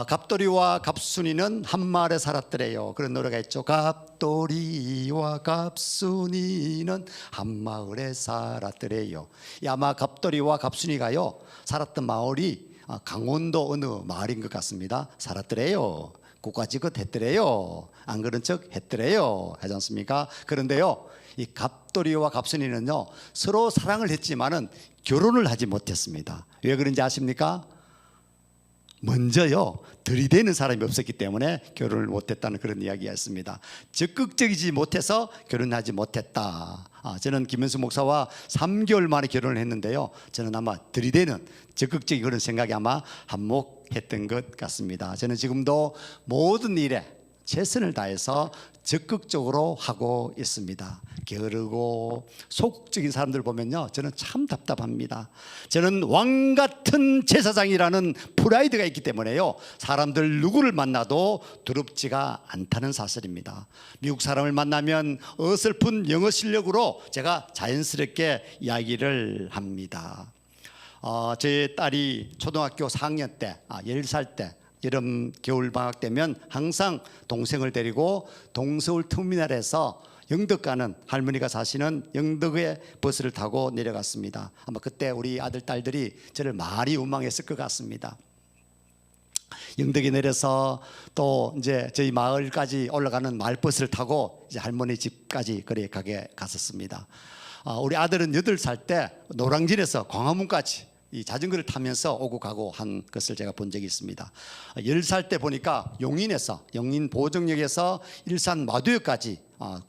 갑돌이와 갑순이는 한 마을에 살았더래요. 그런 노래가 있죠. 갑돌이와 갑순이는 한 마을에 살았더래요. 아마 갑돌이와 갑순이가요 살았던 마을이 강원도 어느 마을인 것 같습니다. 살았더래요. 국가지긋 했더래요. 안 그런 척 했더래요. 하지 않습니까? 그런데요 이 갑돌이와 갑순이는요 서로 사랑을 했지만은 결혼을 하지 못했습니다. 왜 그런지 아십니까? 먼저요 들이대는 사람이 없었기 때문에 결혼을 못했다는 그런 이야기가 있습니다. 적극적이지 못해서 결혼하지 못했다. 저는 김현수 목사와 3개월 만에 결혼을 했는데요 저는 아마 들이대는 적극적인 그런 생각이 아마 한몫했던 것 같습니다. 저는 지금도 모든 일에 최선을 다해서 적극적으로 하고 있습니다. 게으르고 소극적인 사람들 보면요 저는 참 답답합니다. 저는 왕 같은 제사장이라는 프라이드가 있기 때문에요 사람들 누구를 만나도 두렵지가 않다는 사실입니다. 미국 사람을 만나면 어설픈 영어 실력으로 제가 자연스럽게 이야기를 합니다. 제 딸이 초등학교 4학년 때 10살 때 여름 겨울 방학 되면 항상 동생을 데리고 동서울 터미널에서 영덕 가는 할머니가 사시는 영덕의 버스를 타고 내려갔습니다. 아마 그때 우리 아들 딸들이 저를 많이 원망했을 것 같습니다. 영덕에 내려서 또 이제 저희 마을까지 올라가는 마을버스를 타고 이제 할머니 집까지 그래 가게 갔었습니다. 우리 아들은 8살 때 노량진에서 광화문까지 이 자전거를 타면서 오고 가고 한 것을 제가 본 적이 있습니다. 10살 때 보니까 용인에서 용인 보정역에서 일산 마두역까지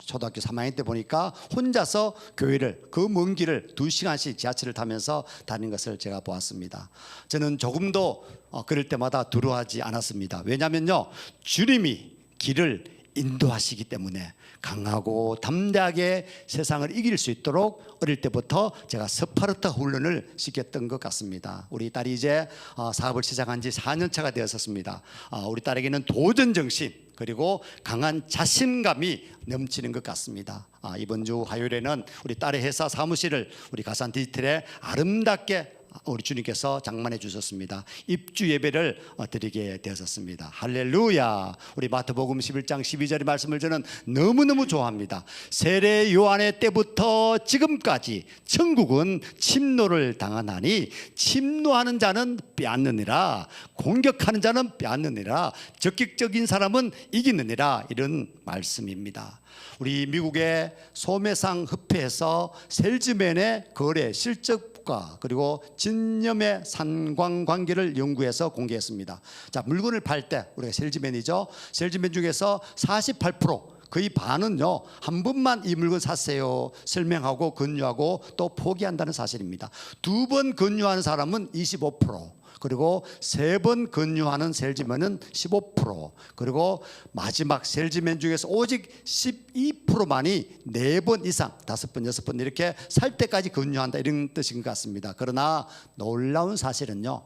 초등학교 3학년 때 보니까 혼자서 교회를 그 먼 길을 2시간씩 지하철을 타면서 다니는 것을 제가 보았습니다. 저는 조금도 그럴 때마다 두려워하지 않았습니다. 왜냐하면요 주님이 길을 인도하시기 때문에 강하고 담대하게 세상을 이길 수 있도록 어릴 때부터 제가 스파르타 훈련을 시켰던 것 같습니다. 우리 딸이 이제 사업을 시작한 지 4년 차가 되었습니다. 우리 딸에게는 도전 정신 그리고 강한 자신감이 넘치는 것 같습니다. 이번 주 화요일에는 우리 딸의 회사 사무실을 우리 가산 디지털에 아름답게 우리 주님께서 장만해 주셨습니다. 입주 예배를 드리게 되었습니다. 할렐루야. 우리 마태복음 11장 12절의 말씀을 저는 너무너무 좋아합니다. 세례 요한의 때부터 지금까지 천국은 침노를 당하나니 침노하는 자는 빼앗느니라, 공격하는 자는 빼앗느니라, 적극적인 사람은 이기느니라, 이런 말씀입니다. 우리 미국의 소매상 협회에서 셀즈맨의 거래 실적과 그리고 진념의 상관관계를 연구해서 공개했습니다. 자, 물건을 팔 때 우리가 셀즈맨이죠. 셀즈맨 중에서 48%, 거의 반은요, 한 번만 이 물건 샀어요 설명하고 권유하고 또 포기한다는 사실입니다. 두 번 권유하는 사람은 25%, 그리고 세 번 권유하는 셀즈맨은 15%, 그리고 마지막 셀즈맨 중에서 오직 12%만이 4번 이상, 5번, 6번 이렇게 살 때까지 권유한다, 이런 뜻인 것 같습니다. 그러나 놀라운 사실은요,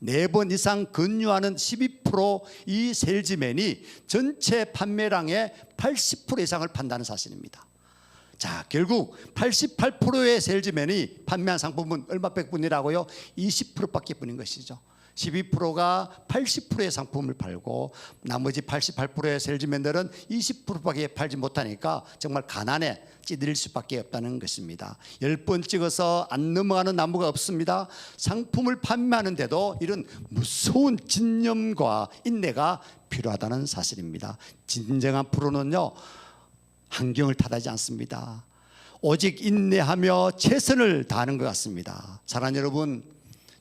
4번 이상 권유하는 12%이 셀즈맨이 전체 판매량의 80% 이상을 판다는 사실입니다. 자, 결국 88%의 셀즈맨이 판매한 상품은 얼마밖에 뿐이라고요? 20%밖에 뿐인 것이죠. 12%가 80%의 상품을 팔고 나머지 88%의 셀즈맨들은 20%밖에 팔지 못하니까 정말 가난에 찌들릴 수밖에 없다는 것입니다. 10번 찍어서 안 넘어가는 나무가 없습니다. 상품을 판매하는데도 이런 무서운 진념과 인내가 필요하다는 사실입니다. 진정한 프로는요, 환경을 탓하지 않습니다. 오직 인내하며 최선을 다하는 것 같습니다. 사랑하는 여러분,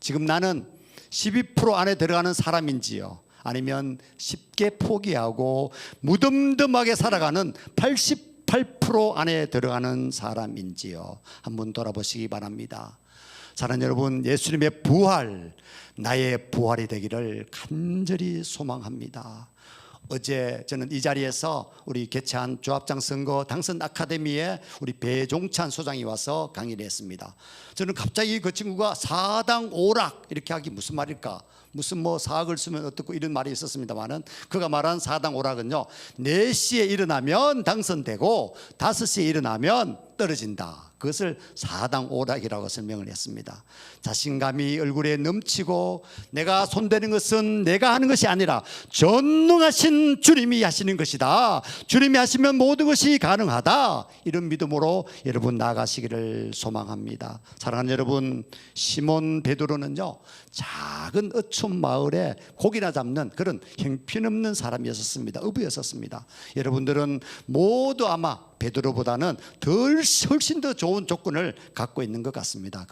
지금 나는 12% 안에 들어가는 사람인지요, 아니면 쉽게 포기하고 무덤덤하게 살아가는 88% 안에 들어가는 사람인지요, 한번 돌아보시기 바랍니다. 사랑하는 여러분, 예수님의 부활, 나의 부활이 되기를 간절히 소망합니다. 어제 저는 이 자리에서 우리 개최한 조합장 선거 당선 아카데미에 우리 배종찬 소장이 와서 강의를 했습니다. 저는 갑자기 그 친구가 사당 오락 이렇게 하기 무슨 말일까, 무슨 뭐 사학을 쓰면 어떻고 이런 말이 있었습니다만은, 그가 말한 사당 오락은요, 4시에 일어나면 당선되고 5시에 일어나면 떨어진다, 그것을 사당 오락이라고 설명을 했습니다. 자신감이 얼굴에 넘치고 내가 손대는 것은 내가 하는 것이 아니라 전능하신 주님이 하시는 것이다, 주님이 하시면 모든 것이 가능하다, 이런 믿음으로 여러분 나아가시기를 소망합니다. 사랑하는 여러분, 시몬 베드로는요, 작은 어촌 마을에 고기나 잡는 그런 형편없는 사람이었습니다. 어부였었습니다. 여러분들은 모두 아마 베드로보다는 훨씬 더 좋은 조건을 갖고 있는 것 같습니다.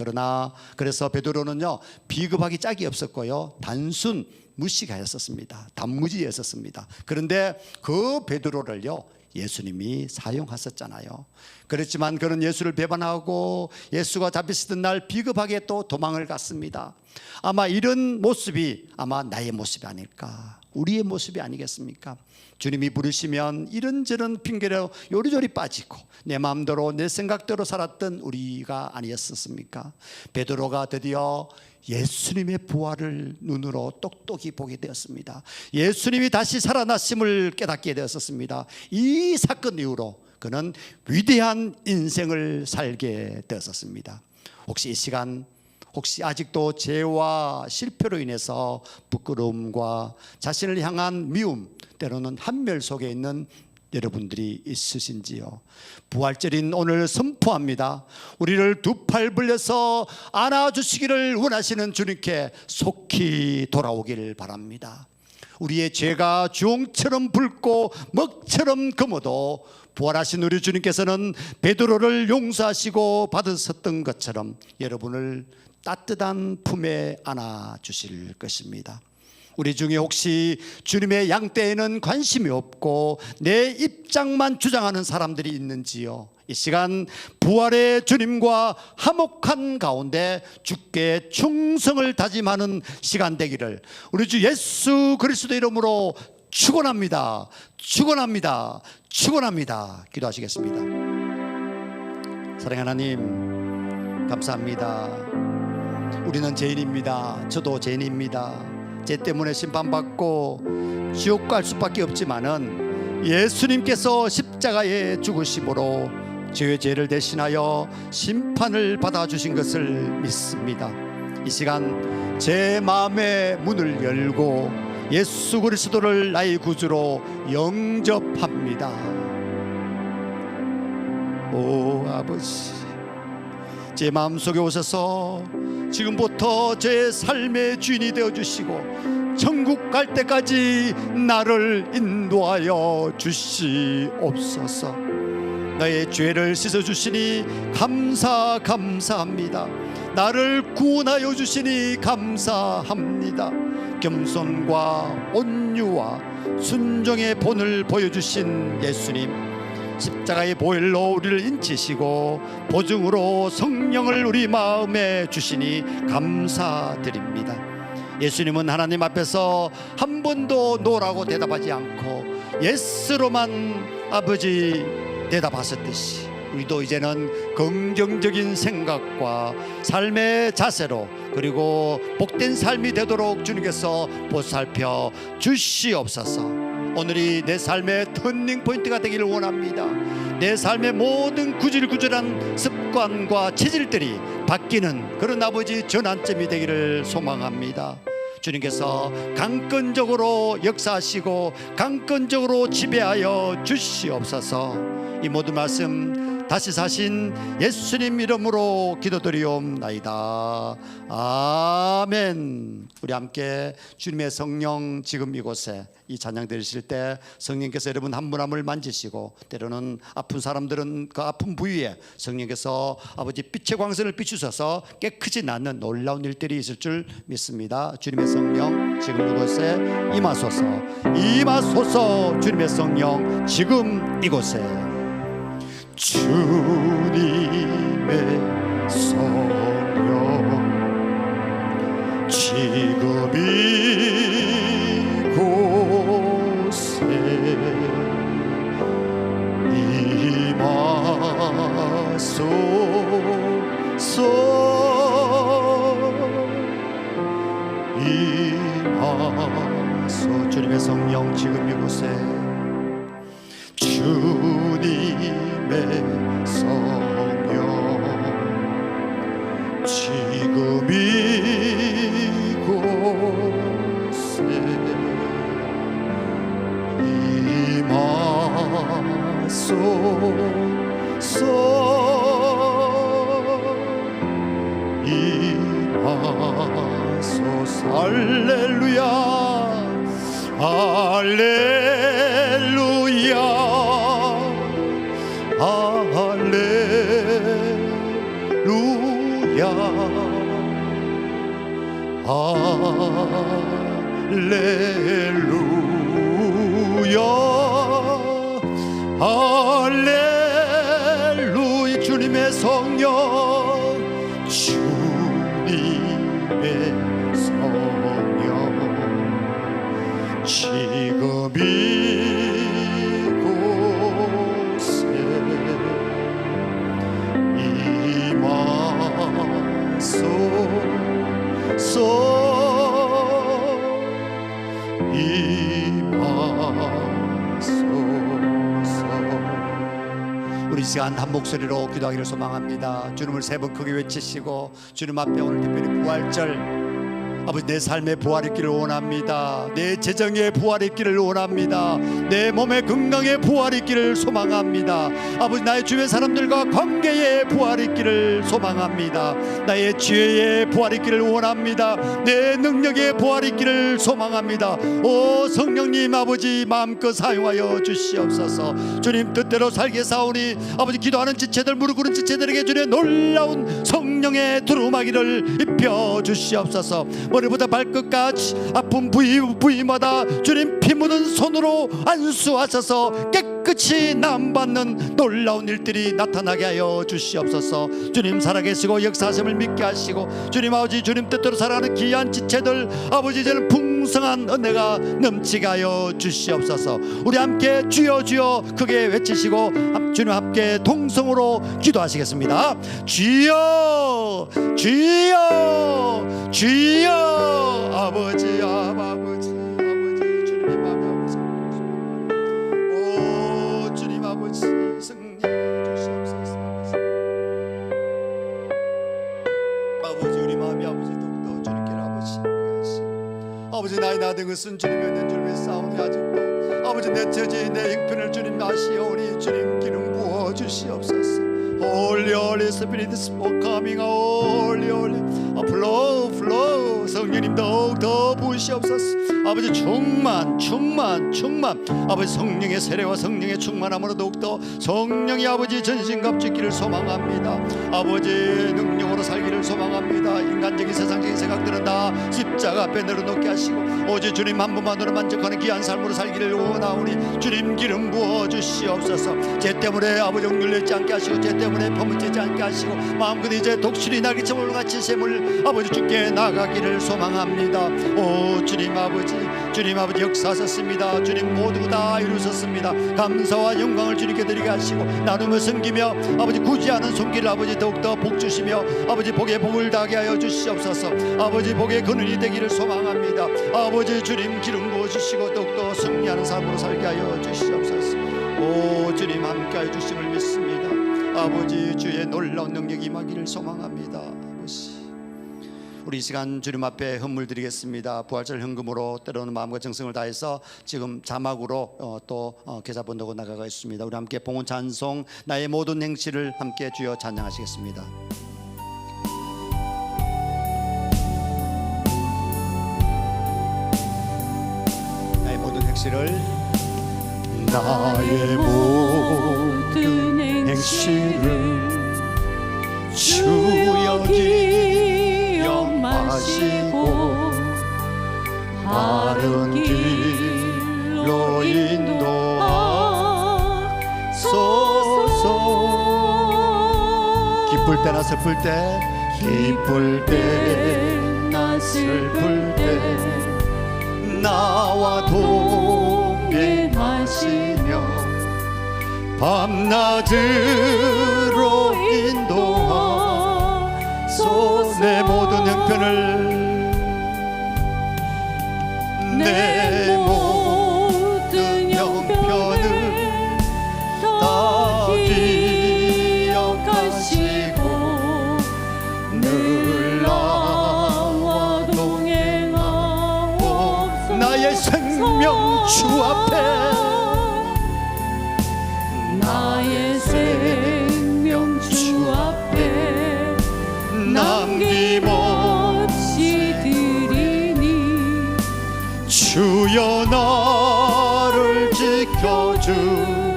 그래서 베드로는요, 비겁하기 짝이 없었고요, 단순 무식하였었습니다. 단무지였었습니다. 그런데 그 베드로를요, 예수님이 사용하셨잖아요. 그렇지만 그는 예수를 배반하고 예수가 잡히시던 날 비겁하게 또 도망을 갔습니다. 아마 이런 모습이 아마 나의 모습이 아닐까, 우리의 모습이 아니겠습니까? 주님이 부르시면 이런저런 핑계로 요리조리 빠지고 내 마음대로 내 생각대로 살았던 우리가 아니었습니까? 베드로가 드디어 예수님의 부활을 눈으로 똑똑히 보게 되었습니다. 예수님이 다시 살아나심을 깨닫게 되었습니다. 이 사건 이후로 그는 위대한 인생을 살게 되었습니다. 혹시 이 시간, 혹시 아직도 죄와 실패로 인해서 부끄러움과 자신을 향한 미움, 때로는 한멸 속에 있는 여러분들이 있으신지요? 부활절인 오늘 선포합니다. 우리를 두 팔 벌려서 안아주시기를 원하시는 주님께 속히 돌아오기를 바랍니다. 우리의 죄가 주홍처럼 붉고 먹처럼 검어도 부활하신 우리 주님께서는 베드로를 용서하시고 받으셨던 것처럼 여러분을 따뜻한 품에 안아주실 것입니다. 우리 중에 혹시 주님의 양떼에는 관심이 없고 내 입장만 주장하는 사람들이 있는지요? 이 시간 부활의 주님과 화목한 가운데 주께 충성을 다짐하는 시간 되기를 우리 주 예수 그리스도 이름으로 축원합니다. 축원합니다. 축원합니다. 기도하시겠습니다. 사랑하는 하나님, 감사합니다. 우리는 죄인입니다. 저도 죄인입니다. 죄 때문에 심판받고 지옥 갈 수밖에 없지만은 예수님께서 십자가에 죽으심으로 저의 죄를 대신하여 심판을 받아주신 것을 믿습니다. 이 시간 제 마음의 문을 열고 예수 그리스도를 나의 구주로 영접합니다. 오 아버지, 제 마음속에 오셔서 지금부터 제 삶의 주인이 되어주시고 천국 갈 때까지 나를 인도하여 주시옵소서. 나의 죄를 씻어주시니 감사합니다. 나를 구원하여 주시니 감사합니다. 겸손과 온유와 순종의 본을 보여주신 예수님, 십자가의 보혈로 우리를 인치시고 보증으로 성령을 우리 마음에 주시니 감사드립니다. 예수님은 하나님 앞에서 한 번도 노라고 대답하지 않고 예스로만 아버지 대답하셨듯이 우리도 이제는 긍정적인 생각과 삶의 자세로 그리고 복된 삶이 되도록 주님께서 보살펴 주시옵소서. 오늘이 내 삶의 터닝 포인트가 되기를 원합니다. 내 삶의 모든 구질구질한 습관과 체질들이 바뀌는 그런 아버지 전환점이 되기를 소망합니다. 주님께서 강권적으로 역사하시고 강권적으로 지배하여 주시옵소서. 이 모든 말씀 다시 사신 예수님 이름으로 기도드리옵나이다. 아멘. 우리 함께 주님의 성령 지금 이곳에 이 찬양 드리실 때 성령께서 여러분 한 분 한 분을 만지시고 때로는 아픈 사람들은 그 아픈 부위에 성령께서 아버지 빛의 광선을 비추셔서 깨끗이 낫는 놀라운 일들이 있을 줄 믿습니다. 주님의 성령 지금 이곳에 임하소서. 임하소서. 주님의 성령 지금 이곳에. 주님의 성령 지금 이곳에 임하소서. 임하소. 주님의 성령 지금 이곳에. 주님의 성령 지금 이곳에 임하소서. 임하소서. 할렐루야 할렐루야 할렐루야 할렐루야 할렐루야. 주님의 성령 주님의 성령 지금 이곳에 임하소서. 우리 시간 한 목소리로 기도하기를 소망합니다. 주님을 세 번 크게 외치시고 주님 앞에 오늘 특별히 부활절 아버지 내 삶의 부활이 있기를 원합니다. 내 재정의 부활이 있기를 원합니다. 내 몸의 건강의 부활이 있기를 소망합니다. 아버지 나의 주변 사람들과 관계의 부활이 있기를 소망합니다. 나의 지혜의 부활이 있기를 원합니다. 내 능력의 부활이 있기를 소망합니다. 오 성령님 아버지 마음껏 사용하여 주시옵소서. 주님 뜻대로 살게 사오니 아버지 기도하는 지체들 무릎 꿇은 지체들에게 주님의 놀라운 성령의 두루마기를 입혀 주시옵소서. 머리부터 발끝까지 아픈 부위마다 주님 피 묻은 손으로 안수하셔서 깨끗이 나음받는 놀라운 일들이 나타나게 하여 주시옵소서. 주님 살아계시고 역사하심을 믿게 하시고 주님 아버지 주님 뜻대로 살아가는 귀한 지체들 아버지 이제는 풍성한 은혜가 넘치게 하여 주시옵소서. 우리 함께 주여 주여 크게 외치시고 주님 함께 동성으로 기도하시겠습니다. 주여 주여 주여. 아버지 아버지 주님의 마음에 오 주님 아버지 승리 주시옵소서. 아버지 우리 마음이 아버지 아버지 나이 나된 것은 주님의 은혜인 줄 믿사오니 아직도 아버지 내 처지 내 형편을 주님 아시오니 주님 기름 부어 주시옵소서. Holy Holy Spirit is coming. Holy Holy flow flow. 성령님 더욱더 부으시옵소서. 아버지 충만 아버지 성령의 세례와 성령의 충만함으로 더욱더 성령이 아버지 전신갑짓기를 소망합니다. 아버지 능력으로 살기를 소망합니다. 인간적인 세상적인 생각들은 다 십자가 앞에 내려놓게 하시고 오직 주님 한 분만으로 만족하는 귀한 삶으로 살기를 원하오니 주님 기름 부어 주시옵소서. 죄 때문에 아버지 억눌리지 않게 하시고 죄 때문에 퍼무치지 않게 하시고 마음껏 이제 독수리 날개처럼 같이 샘을 아버지 주께 나가기를 소망합니다. 오 주님 아버지 역사하셨습니다. 주님 모두 다 이루셨습니다. 감사와 영광을 주님께 드리게 하시고 나누며 섬기며 아버지 굳이 않은 손길 아버지 더욱더 복 주시며 아버지 복에 복을 다하게 하여 주시옵소서. 아버지 복의 근원이 되기를 소망합니다. 아버지 주님 기름 부어 주시고 더욱더 승리하는 삶으로 살게 하여 주시옵소서. 오 주님 함께하여 주심을 믿습니다. 아버지 주의 놀라운 능력이 임하기를 소망합니다. 아버지 우리 이 시간 주님 앞에 헌물 드리겠습니다. 부활절 헌금으로 때로는 마음과 정성을 다해서 지금 자막으로 또 계좌번호가 나가고 있습니다. 우리 함께 봉헌 찬송 나의 모든 행실을 함께 주여 찬양하시겠습니다. 나의 모든 행실을 나의 모든 행실을 주여 기억하시고 바른 길로 인도하소서. 기쁠 때나 슬플 때 기쁠 때나 슬플 때 나와 동행하시며 밤낮으로 인도하소서. 내 모든 형편을 내 모든 형편을 다 기억하시고 늘 나와 동행하옵소서. 나의 생명 주 앞에 나의 생명 주 앞에 남김없이 드리니 주여 나를 지켜주소.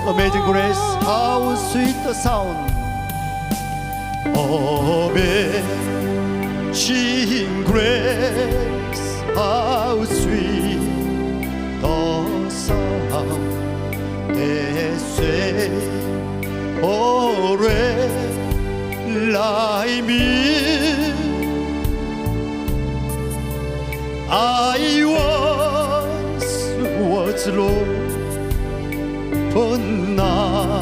Amazing Grace, how sweet the sound. Amazing Grace, how sweet the sound. They say, oh, like me. I was lost, but now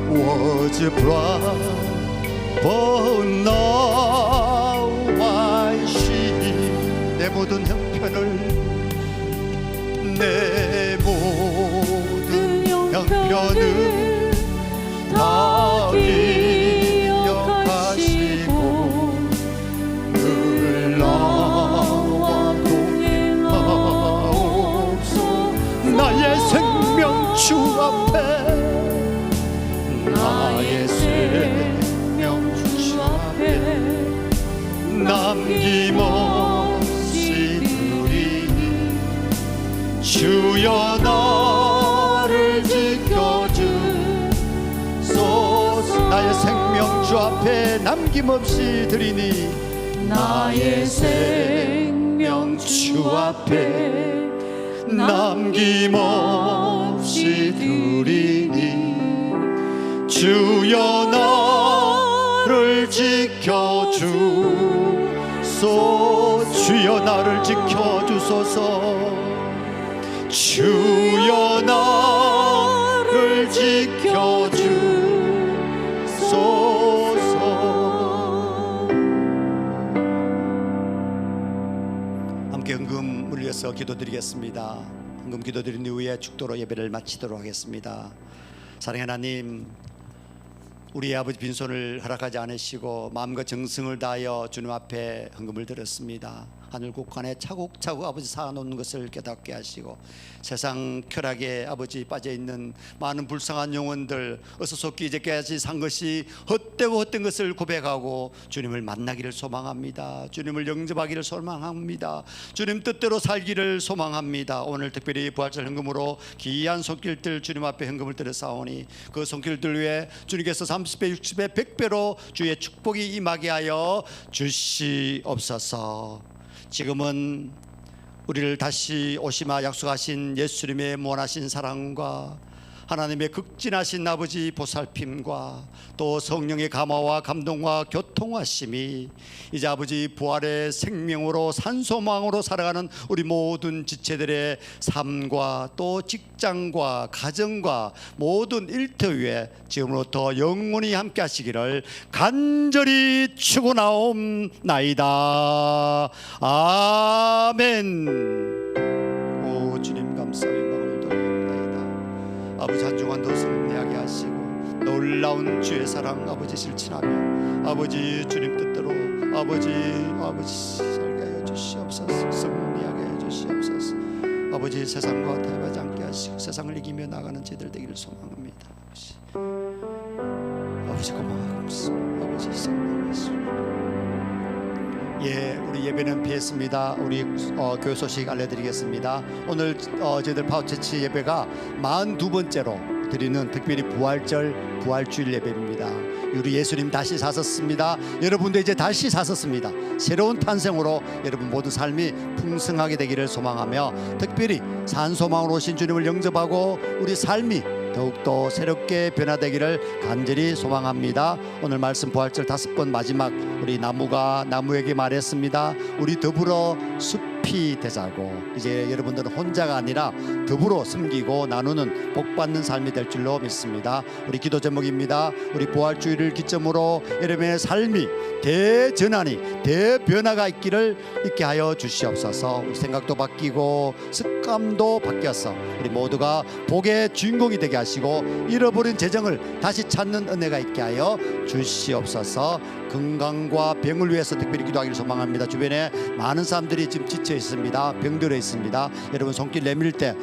was blind, but now I see. 내 모든 형편을 내 모든 형편을 다 기억하시고 늘 나와 동행하옵소서. 나의 생명 주 앞에 나의 생명 주 앞에 남김없이 드리니 주여 나를 지켜주소서. 나의 생명 주 앞에 남김없이 드리니 나의 생명 주 앞에 남김없이 드리니 주여 나를 지켜주소서. 주여 나를 지켜주소서. 주여 나를 지켜주소서. 함께 헌금 올려서 기도드리겠습니다. 헌금 기도드린 이후에 축도로 예배를 마치도록 하겠습니다. 사랑하는 하나님, 우리 아버지 빈손을 허락하지 않으시고 마음과 정성을 다하여 주님 앞에 헌금을 드렸습니다. 하늘 곳간에 차곡차곡 아버지 쌓아놓는 것을 깨닫게 하시고 세상 쾌락에 아버지 빠져있는 많은 불쌍한 영혼들 어서속히 이제까지 산 것이 헛되고 헛된 것을 고백하고 주님을 만나기를 소망합니다. 주님을 영접하기를 소망합니다. 주님 뜻대로 살기를 소망합니다. 오늘 특별히 부활절 헌금으로 귀한 손길들 주님 앞에 헌금을 드렸사오니 그 손길들 위해 주님께서 30배 60배 100배로 주의 축복이 임하게 하여 주시옵소서. 지금은 우리를 다시 오시마 약속하신 예수님의 무한하신 사랑과 하나님의 극진하신 아버지 보살핌과 또 성령의 감화와 감동과 교통하심이 이제 아버지 부활의 생명으로 산소망으로 살아가는 우리 모든 지체들의 삶과 또 직장과 가정과 모든 일터위에 지금부터 영원히 함께 하시기를 간절히 축원하옵나이다. 아멘. 오 주님 감사 영광을 돌리옵나이다. 아버지 한 주간도 승리하게 하시고 놀라운 주의 사랑 아버지 실천하며 아버지 주님 뜻대로 아버지 살게 하여 주시옵소서. 승리하게 하여 주시옵소서. 아버지 세상과 타협하지 않게 하시고 세상을 이기며 나가는 제들 되기를 소망합니다. 아버지 고마워합니다. 아버지 성령하시고 예, 우리 예배는 피했습니다. 우리 교회 소식 알려드리겠습니다. 오늘 저희들 파워처치 예배가 42번째로 드리는 특별히 부활주일 예배입니다. 우리 예수님 다시 사셨습니다. 여러분도 이제 다시 사셨습니다. 새로운 탄생으로 여러분 모든 삶이 풍성하게 되기를 소망하며 특별히 산소망으로 오신 주님을 영접하고 우리 삶이 더욱더 새롭게 변화되기를 간절히 소망합니다. 오늘 말씀 부활절 5번 마지막 우리 나무가 나무에게 말했습니다. 우리 더불어 숲이 되자고. 이제 여러분들은 혼자가 아니라 더불어 섬기고 나누는 복받는 삶이 될 줄로 믿습니다. 우리 기도 제목입니다. 우리 부활주의를 기점으로 여러분의 삶이 대전환이 대변화가 있게 하여 주시옵소서. 우리 생각도 바뀌고 습관도 바뀌어서 우리 모두가 복의 주인공이 되게 하시고 잃어버린 재정을 다시 찾는 은혜가 있게 하여 주시옵소서. 건강과 병을 위해서 특별히 기도하기를 소망합니다. 주변에 많은 사람들이 지금 지쳐 있습니다. 병들어 있습니다. 여러분 손길 내밀 때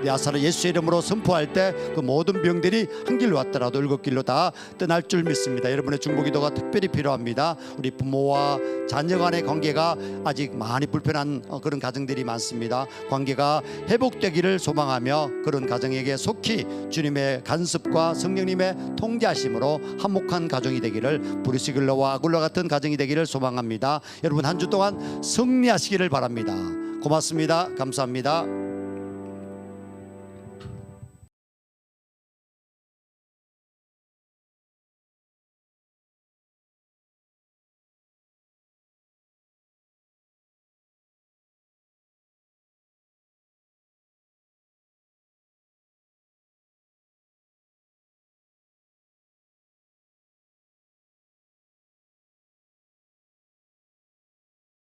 야사를 예수의 이름으로 선포할 때 그 모든 병들이 한 길로 왔더라도 7길로 다 떠날 줄 믿습니다. 여러분의 중보기도가 특별히 필요합니다. 우리 부모와 자녀 간의 관계가 아직 많이 불편한 그런 가정들이 많습니다. 관계가 회복되기를 소망하며 그런 가정에게 속히 주님의 간섭과 성령님의 통제하심으로 화목한 가정이 되기를 브리스길러와 아굴러 같은 가정이 되기를 소망합니다. 여러분 한 주 동안 승리하시기를 바랍니다. 고맙습니다. 감사합니다.